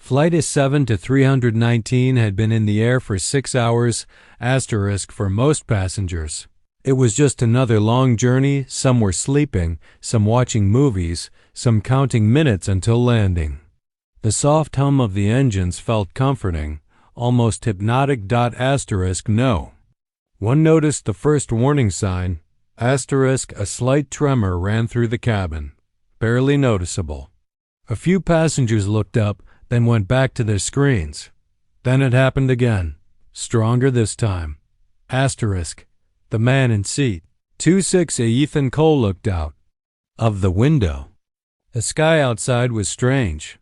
Flight is 7 to 319 had been in the air for 6 hours, asterisk for most passengers. It was just another long journey. Some were sleeping, some watching movies, some counting minutes until landing. The soft hum of the engines felt comforting, almost hypnotic. Asterisk no. One noticed the first warning sign, asterisk a slight tremor ran through the cabin, barely noticeable. A few passengers looked up, then went back to their screens. Then it happened again, stronger this time. Asterisk, the man in seat 26A Ethan Cole looked out of the window. The sky outside was strange.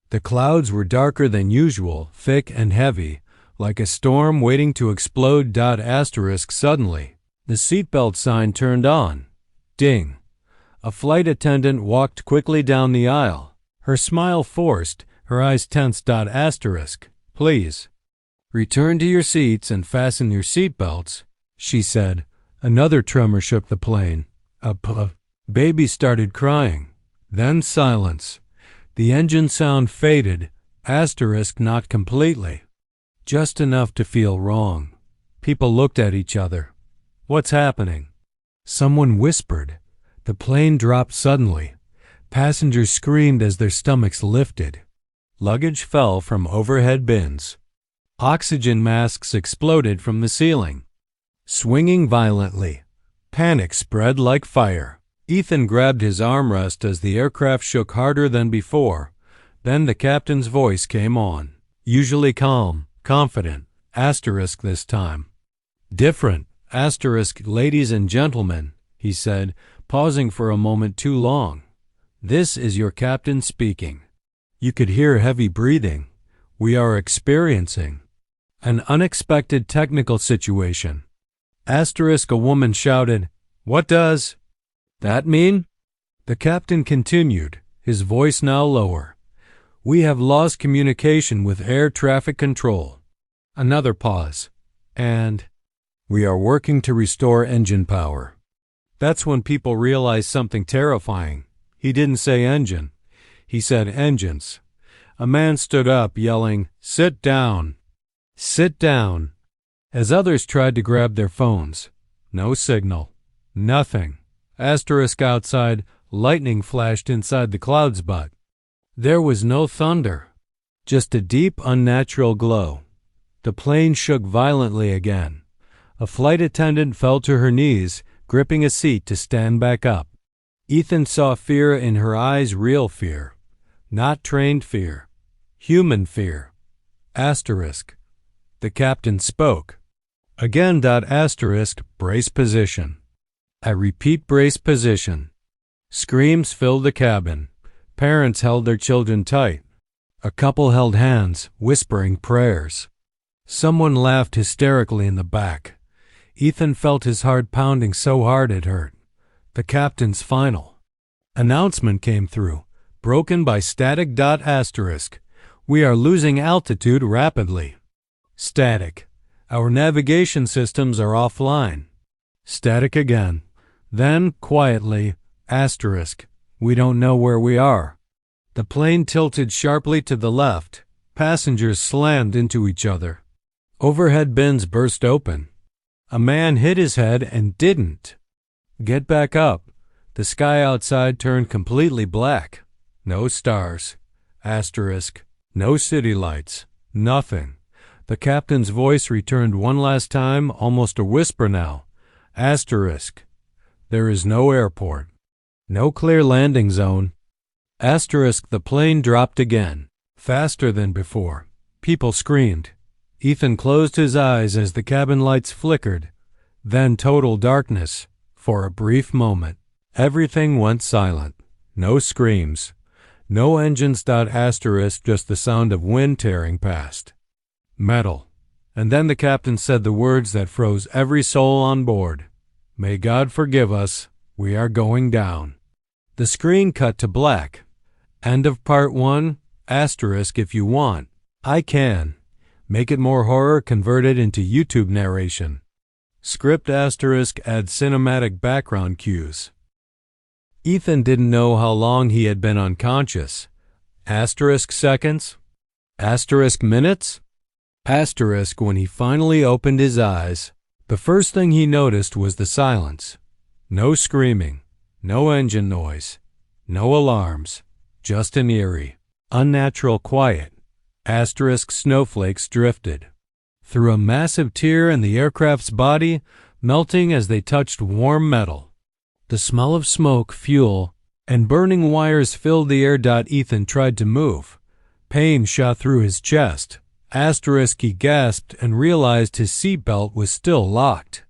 The clouds were darker than usual, thick and heavy, like a storm waiting to explode. Asterisk suddenly, the seatbelt sign turned on. Ding. A flight attendant walked quickly down the aisle, her smile forced, her eyes tense. Asterisk, please. Return to your seats and fasten your seatbelts, she said. Another tremor shook the plane. A baby started crying. Then silence. The engine sound faded, asterisk not completely. Just enough to feel wrong. People looked at each other. What's happening? Someone whispered. The plane dropped suddenly. Passengers screamed as their stomachs lifted. Luggage fell from overhead bins. Oxygen masks exploded from the ceiling, swinging violently. Panic spread like fire. Ethan grabbed his armrest as the aircraft shook harder than before. Then the captain's voice came on, usually calm, confident, asterisk this time. Different, asterisk, ladies and gentlemen, he said, pausing for a moment too long. This is your captain speaking. You could hear heavy breathing. We are experiencing an unexpected technical situation. Asterisk, a woman shouted, What does that mean? The captain continued, his voice now lower. We have lost communication with air traffic control. Another pause. And we are working to restore engine power. That's when people realized something terrifying. He didn't say engine. He said engines. A man stood up, yelling, Sit down! Sit down! As others tried to grab their phones. No signal. Nothing. Asterisk outside, lightning flashed inside the clouds, but there was no thunder. Just a deep, unnatural glow. The plane shook violently again. A flight attendant fell to her knees, gripping a seat to stand back up. Ethan saw fear in her eyes, real fear. Not trained fear. Human fear. Asterisk. The captain spoke. Again. Asterisk, brace position. I repeat, brace position. Screams filled the cabin. Parents held their children tight. A couple held hands, whispering prayers. Someone laughed hysterically in the back. Ethan felt his heart pounding so hard it hurt. The captain's final announcement came through, broken by static. Asterisk. We are losing altitude rapidly. Static. Our navigation systems are offline. Static again. Then, quietly, asterisk. We don't know where we are. The plane tilted sharply to the left. Passengers slammed into each other. Overhead bins burst open. A man hit his head and didn't get back up. The sky outside turned completely black. No stars. Asterisk. No city lights. Nothing. The captain's voice returned one last time, almost a whisper now. Asterisk. There is no airport. No clear landing zone. Asterisk. The plane dropped again, faster than before. People screamed. Ethan closed his eyes as the cabin lights flickered. Then total darkness. For a brief moment, everything went silent. No screams. No engines. Asterisk. Just the sound of wind tearing past metal. And then the captain said the words that froze every soul on board. May God forgive us. We are going down. The screen cut to black. End of part 1. Asterisk. If you want, I can make it more horror, convert it into YouTube narration. Script asterisk, add cinematic background cues. Ethan didn't know how long he had been unconscious. Asterisk seconds? Asterisk minutes? Asterisk when he finally opened his eyes, the first thing he noticed was the silence. No screaming, no engine noise, no alarms, just an eerie, unnatural quiet. Asterisk snowflakes drifted through a massive tear in the aircraft's body, melting as they touched warm metal. The smell of smoke, fuel, and burning wires filled the air. Ethan tried to move. Pain shot through his chest. Asterisk he gasped and realized his seatbelt was still locked.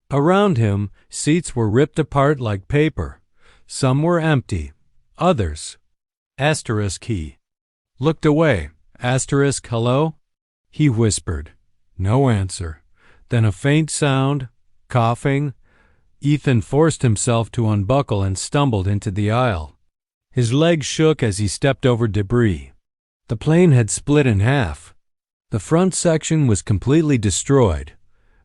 Around him, seats were ripped apart like paper. Some were empty, others. Asterisk he looked away. Asterisk hello? He whispered. No answer. Then a faint sound, coughing. Ethan forced himself to unbuckle and stumbled into the aisle. His legs shook as he stepped over debris. The plane had split in half. The front section was completely destroyed.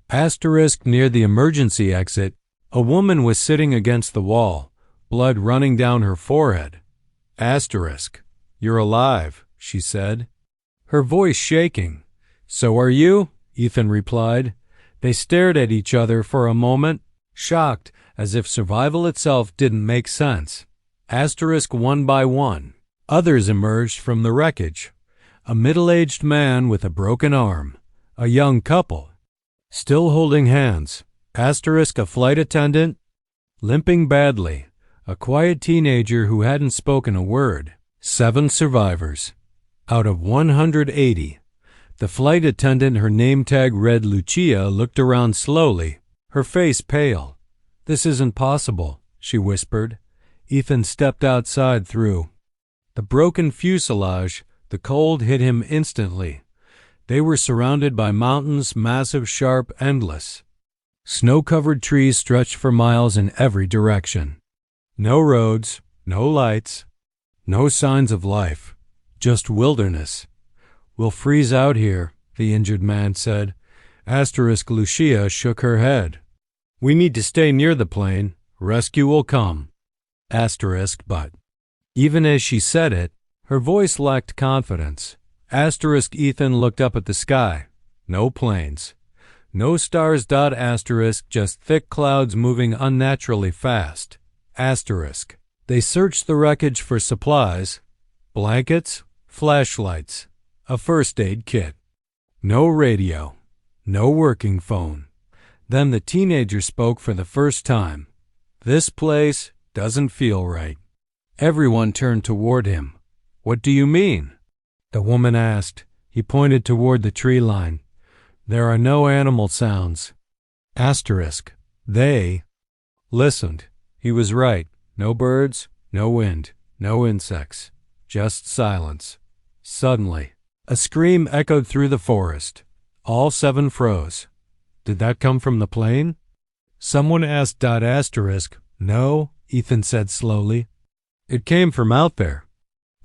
Asterisk near the emergency exit, a woman was sitting against the wall, blood running down her forehead. Asterisk, you're alive, she said, her voice shaking. So are you? Ethan replied. They stared at each other for a moment, shocked as if survival itself didn't make sense. Asterisk one by one. Others emerged from the wreckage. A middle-aged man with a broken arm. A young couple. Still holding hands. Asterisk a flight attendant. Limping badly. A quiet teenager who hadn't spoken a word. 7 survivors. Out of 180. The flight attendant, her name tag read Lucia, looked around slowly, her face pale. This isn't possible, she whispered. Ethan stepped outside through the broken fuselage. The cold hit him instantly. They were surrounded by mountains, massive, sharp, endless. Snow-covered trees stretched for miles in every direction. No roads, no lights, no signs of life, just wilderness. We'll freeze out here, the injured man said. Asterisk Lucia shook her head. We need to stay near the plane. Rescue will come. Asterisk but. Even as she said it, her voice lacked confidence. Asterisk Ethan looked up at the sky. No planes. No stars. Asterisk just thick clouds moving unnaturally fast. Asterisk. They searched the wreckage for supplies, blankets, flashlights, a first aid kit. No radio. No working phone. Then the teenager spoke for the first time. This place doesn't feel right. Everyone turned toward him. What do you mean? The woman asked. He pointed toward the tree line. There are no animal sounds. Asterisk. They listened. He was right. No birds, no wind, no insects. Just silence. Suddenly, a scream echoed through the forest. All 7 froze. Did that come from the plane? Someone asked. Asterisk. No, Ethan said slowly. It came from out there.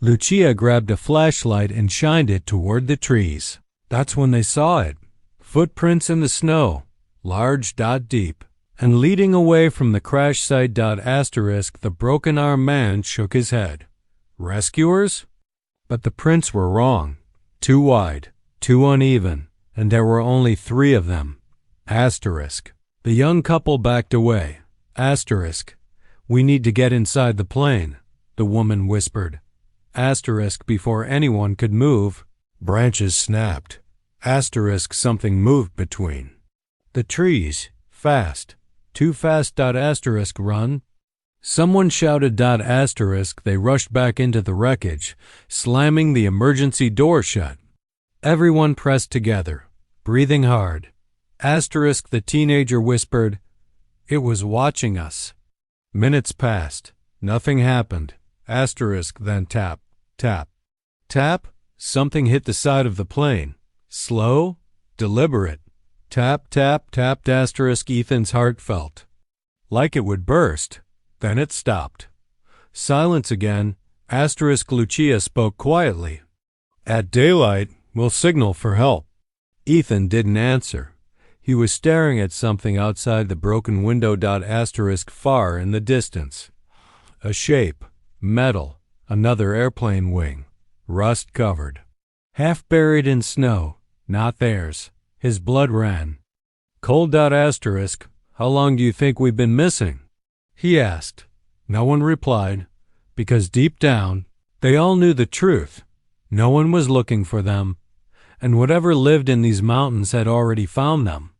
Lucia grabbed a flashlight and shined it toward the trees. That's when they saw it. Footprints in the snow, large, deep, and leading away from the crash site. Asterisk the broken arm man shook his head. Rescuers? But the prints were wrong. Too wide, too uneven, and there were only 3 of them. Asterisk. The young couple backed away. Asterisk. We need to get inside the plane, the woman whispered. Asterisk before anyone could move. Branches snapped. Asterisk something moved between the trees. Fast. Too fast. Asterisk run. Someone shouted. Asterisk they rushed back into the wreckage, slamming the emergency door shut. Everyone pressed together, breathing hard. Asterisk the teenager whispered, It was watching us. Minutes passed. Nothing happened. Asterisk then tap, tap, tap. Something hit the side of the plane. Slow, deliberate. Tap, tap, tapped. Asterisk Ethan's heart felt like it would burst. Then it stopped. Silence again. Asterisk Lucia spoke quietly. At daylight, we'll signal for help. Ethan didn't answer. He was staring at something outside the broken window. Asterisk far in the distance. A shape. Metal. Another airplane wing. Rust covered. half buried in snow, not theirs. His blood ran. Cold. Asterisk, how long do you think we've been missing? He asked. No one replied, because deep down, they all knew the truth. No one was looking for them, and whatever lived in these mountains had already found them.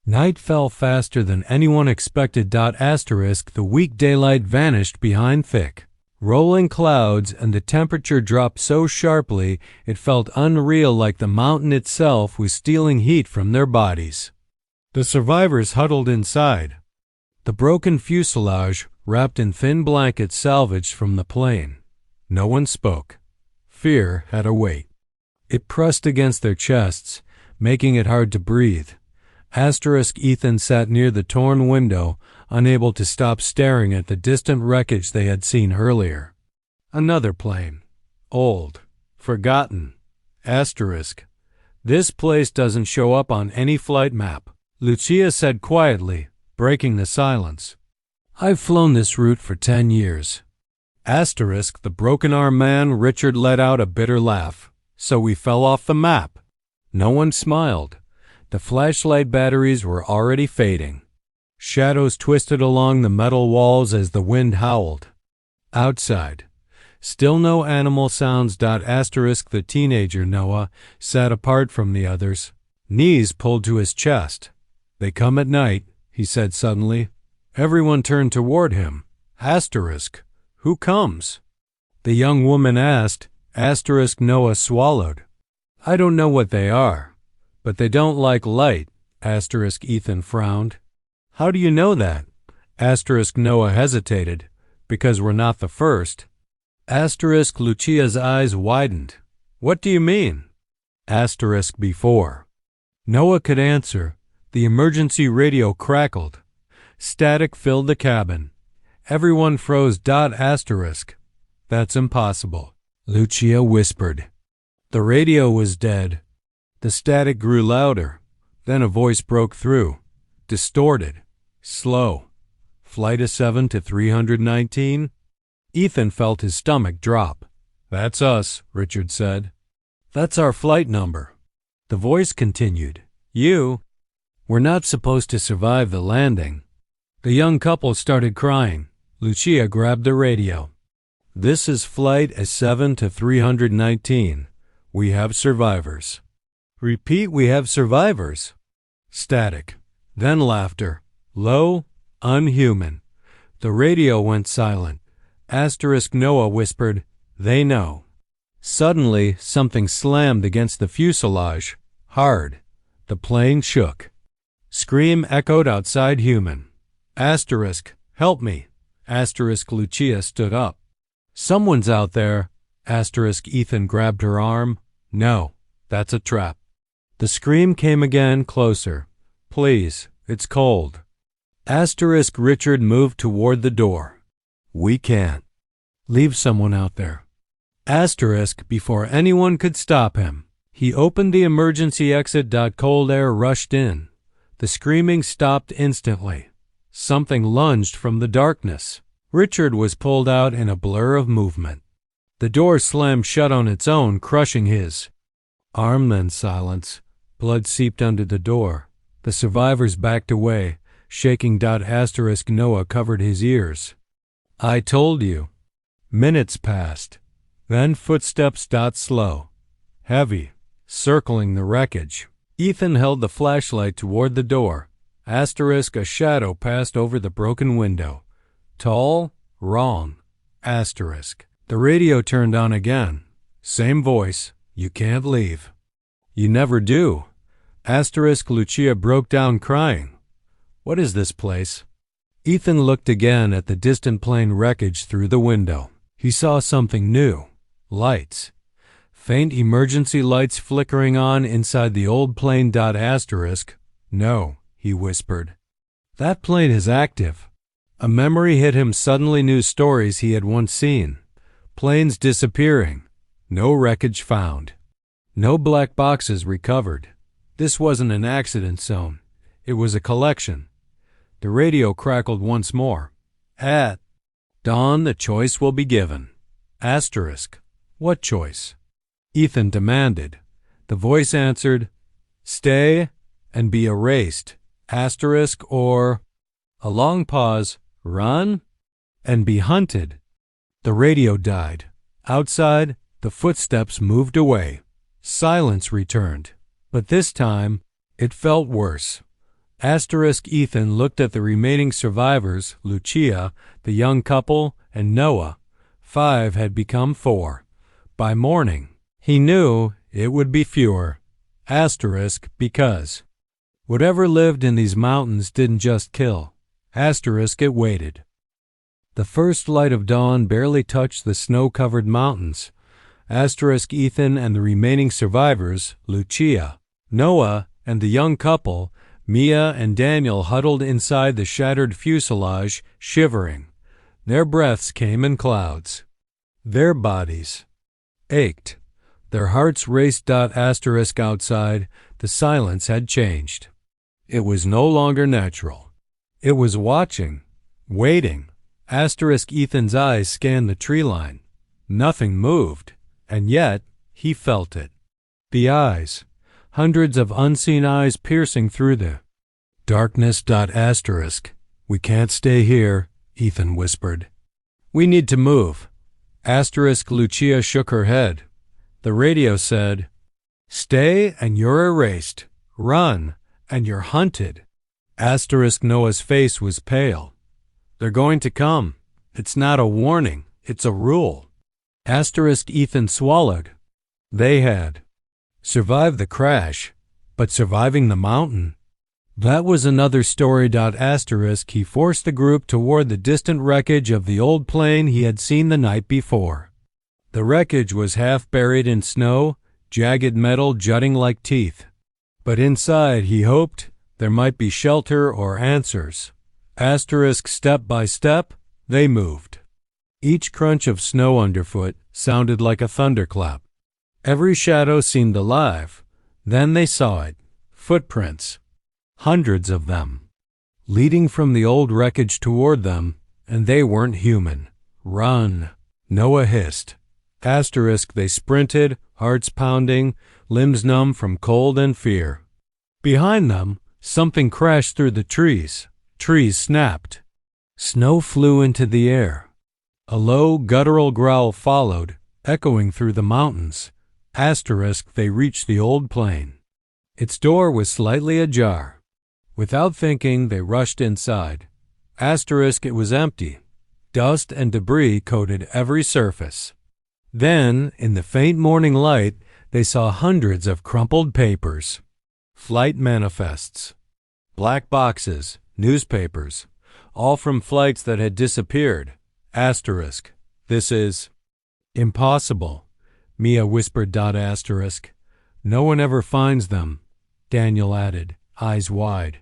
Night fell faster than anyone expected. Asterisk, the weak daylight vanished behind thick, rolling clouds, and the temperature dropped so sharply it felt unreal, like the mountain itself was stealing heat from their bodies. The survivors huddled inside, the broken fuselage wrapped in thin blankets salvaged from the plane. No one spoke. Fear had a weight. It pressed against their chests, making it hard to breathe. Asterisk, Ethan sat near the torn window, unable to stop staring at the distant wreckage they had seen earlier. Another plane. Old. Forgotten. Asterisk. This place doesn't show up on any flight map, Lucia said quietly, breaking the silence. I've flown this route for 10 years. Asterisk, the broken-arm man, Richard, let out a bitter laugh. So we fell off the map. No one smiled. The flashlight batteries were already fading. Shadows twisted along the metal walls as the wind howled. Outside, still no animal sounds. Asterisk, the teenager Noah sat apart from the others, knees pulled to his chest. They come at night, he said suddenly. Everyone turned toward him. Asterisk, who comes? The young woman asked. Asterisk, Noah swallowed. I don't know what they are, but they don't like light. Asterisk, Ethan frowned. How do you know that? Asterisk, Noah hesitated. Because we're not the first. Asterisk, Lucia's eyes widened. What do you mean? Asterisk, before. Noah could answer. The emergency radio crackled. Static filled the cabin. Everyone froze. Asterisk. That's impossible, Lucia whispered. The radio was dead. The static grew louder. Then a voice broke through. Distorted. Slow. Flight of 7 to 319? Ethan felt his stomach drop. That's us, Richard said. That's our flight number. The voice continued. We're not supposed to survive the landing. The young couple started crying. Lucia grabbed the radio. This is flight of 7 to 319. We have survivors. Repeat, we have survivors. Static. Then laughter. Low, unhuman. The radio went silent. Asterisk, Noah whispered, They know. Suddenly, something slammed against the fuselage. Hard. The plane shook. Scream echoed outside. Human. Asterisk, help me. Asterisk, Lucia stood up. Someone's out there. Asterisk, Ethan grabbed her arm. No, that's a trap. The scream came again, closer. Please, it's cold. Asterisk, Richard moved toward the door. We can't. Leave someone out there. Asterisk, before anyone could stop him, he opened the emergency exit. Cold air rushed in. The screaming stopped instantly. Something lunged from the darkness. Richard was pulled out in a blur of movement. The door slammed shut on its own, crushing his arm. Then silence. Blood seeped under the door. The survivors backed away, shaking. Asterisk, Noah covered his ears. I told you. Minutes passed. Then footsteps. Slow. Heavy. Circling the wreckage. Ethan held the flashlight toward the door. Asterisk, a shadow passed over the broken window. Tall, wrong. Asterisk. The radio turned on again. Same voice. You can't leave. You never do. Asterisk, Lucia broke down crying. What is this place? Ethan looked again at the distant plane wreckage through the window. He saw something new. Lights. Faint emergency lights flickering on inside the old plane. Asterisk. No, he whispered. That plane is active. A memory hit him suddenly. New stories he had once seen. Planes disappearing. No wreckage found. No black boxes recovered. This wasn't an accident zone. It was a collection. The radio crackled once more. At dawn the choice will be given. Asterisk. What choice? Ethan demanded. The voice answered, "Stay and be erased, asterisk, or," a long pause, "run and be hunted." The radio died. Outside, the footsteps moved away. Silence returned, but this time it felt worse. Asterisk Ethan looked at the remaining survivors, Lucia, the young couple, and Noah. 5 had become 4. By morning, he knew it would be fewer. Asterisk because whatever lived in these mountains didn't just kill. Asterisk it waited. The first light of dawn barely touched the snow-covered mountains. Asterisk Ethan and the remaining survivors, Lucia, Noah, and the young couple, Mia and Daniel, huddled inside the shattered fuselage, shivering. Their breaths came in clouds. Their bodies ached. Their hearts raced. Asterisk outside, the silence had changed. It was no longer natural. It was watching, waiting. Asterisk Ethan's eyes scanned the tree line. Nothing moved, and yet he felt it. The eyes, hundreds of unseen eyes piercing through the darkness. Asterisk, we can't stay here, Ethan whispered. We need to move. Asterisk Lucia shook her head. The radio said, "Stay and you're erased. Run and you're hunted." Asterisk Noah's face was pale. They're going to come. It's not a warning. It's a rule. Asterisk Ethan swallowed. They had survived the crash, but surviving the mountain, that was another story. Asterisk he forced the group toward the distant wreckage of the old plane he had seen the night before. The wreckage was half buried in snow, jagged metal jutting like teeth. But inside, he hoped, there might be shelter or answers. Asterisk step by step, they moved. Each crunch of snow underfoot sounded like a thunderclap. Every shadow seemed alive. Then they saw it. Footprints. Hundreds of them. Leading from the old wreckage toward them, and they weren't human. Run, Noah hissed. Asterisk they sprinted, hearts pounding, limbs numb from cold and fear. Behind them, something crashed through the trees. Trees snapped. Snow flew into the air. A low, guttural growl followed, echoing through the mountains. Asterisk they reached the old plane. Its door was slightly ajar. Without thinking, they rushed inside. Asterisk it was empty. Dust and debris coated every surface. Then, in the faint morning light, they saw hundreds of crumpled papers. Flight manifests. Black boxes, newspapers, all from flights that had disappeared. Asterisk, this is impossible, Mia whispered. Asterisk, no one ever finds them, Daniel added, eyes wide.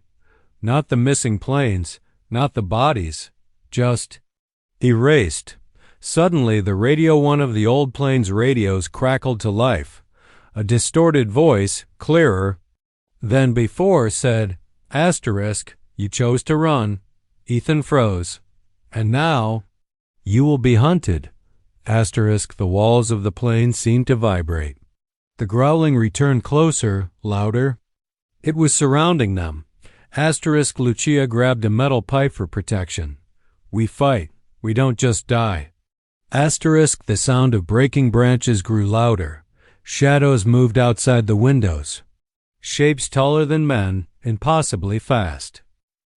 Not the missing planes, not the bodies, just erased. Suddenly, the radio one of the old plane's radios crackled to life. A distorted voice, clearer than before, said, Asterisk, you chose to run. Ethan froze. And now, you will be hunted. Asterisk, the walls of the plane seemed to vibrate. The growling returned closer, louder. It was surrounding them. Asterisk Lucia grabbed a metal pipe for protection. We fight. We don't just die. Asterisk, the sound of breaking branches grew louder. Shadows moved outside the windows. Shapes taller than men, impossibly fast.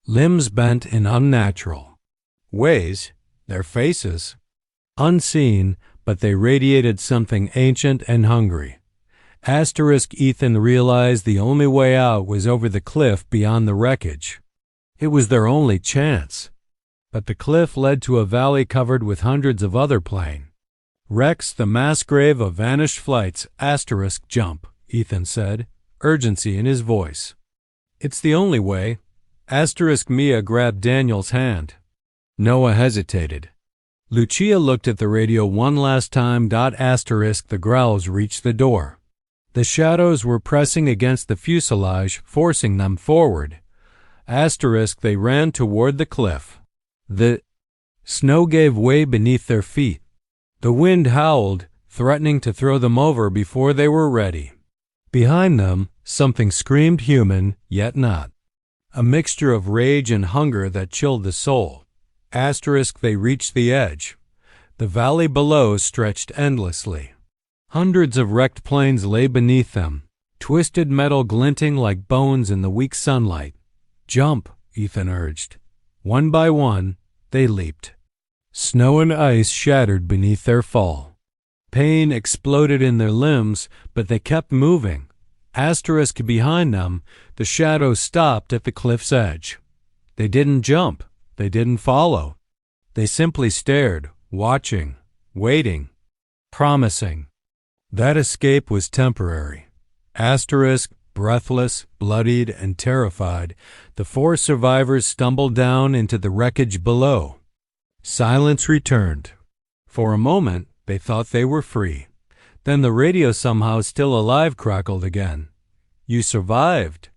Limbs bent in unnatural ways, their faces unseen, but they radiated something ancient and hungry. Asterisk Ethan realized the only way out was over the cliff beyond the wreckage. It was their only chance. But the cliff led to a valley covered with hundreds of other plane wrecks, the mass grave of vanished flights. Asterisk jump, Ethan said, urgency in his voice. It's the only way. Asterisk Mia grabbed Daniel's hand. Noah hesitated. Lucia looked at the radio one last time. Asterisk the growls reached the door. The shadows were pressing against the fuselage, forcing them forward. Asterisk they ran toward the cliff. The snow gave way beneath their feet. The wind howled, threatening to throw them over before they were ready. Behind them, something screamed human, yet not. A mixture of rage and hunger that chilled the soul. They reached the edge. The valley below stretched endlessly. Hundreds of wrecked planes lay beneath them, twisted metal glinting like bones in the weak sunlight. "Jump," Ethan urged. One by one, they leaped. Snow and ice shattered beneath their fall. Pain exploded in their limbs, but they kept moving. Behind them, the shadows stopped at the cliff's edge. They didn't jump. They didn't follow. They simply stared, watching, waiting, promising. That escape was temporary. Breathless, bloodied, and terrified, the 4 survivors stumbled down into the wreckage below. Silence returned. For a moment, they thought they were free. Then the radio, somehow still alive, crackled again. "You survived."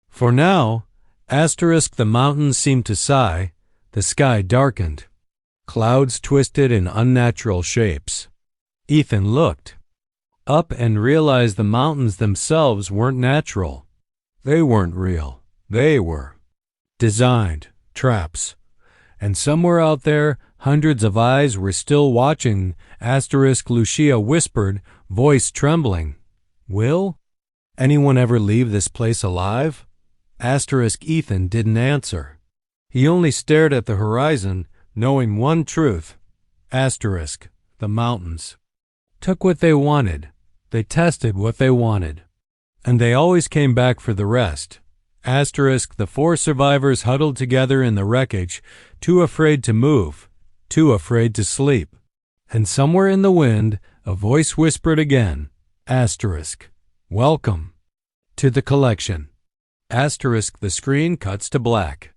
For now, the mountains seemed to sigh. The sky darkened. Clouds twisted in unnatural shapes. Ethan looked up and realized the mountains themselves weren't natural. They weren't real. They were designed, traps. And somewhere out there, hundreds of eyes were still watching. Lucia whispered, voice trembling. "Will anyone ever leave this place alive?" Ethan didn't answer. He only stared at the horizon, knowing one truth. The mountains took what they wanted. They tested what they wanted. And they always came back for the rest. The 4 survivors huddled together in the wreckage, too afraid to move, too afraid to sleep. And somewhere in the wind, a voice whispered again, "Welcome to the collection." The screen cuts to black.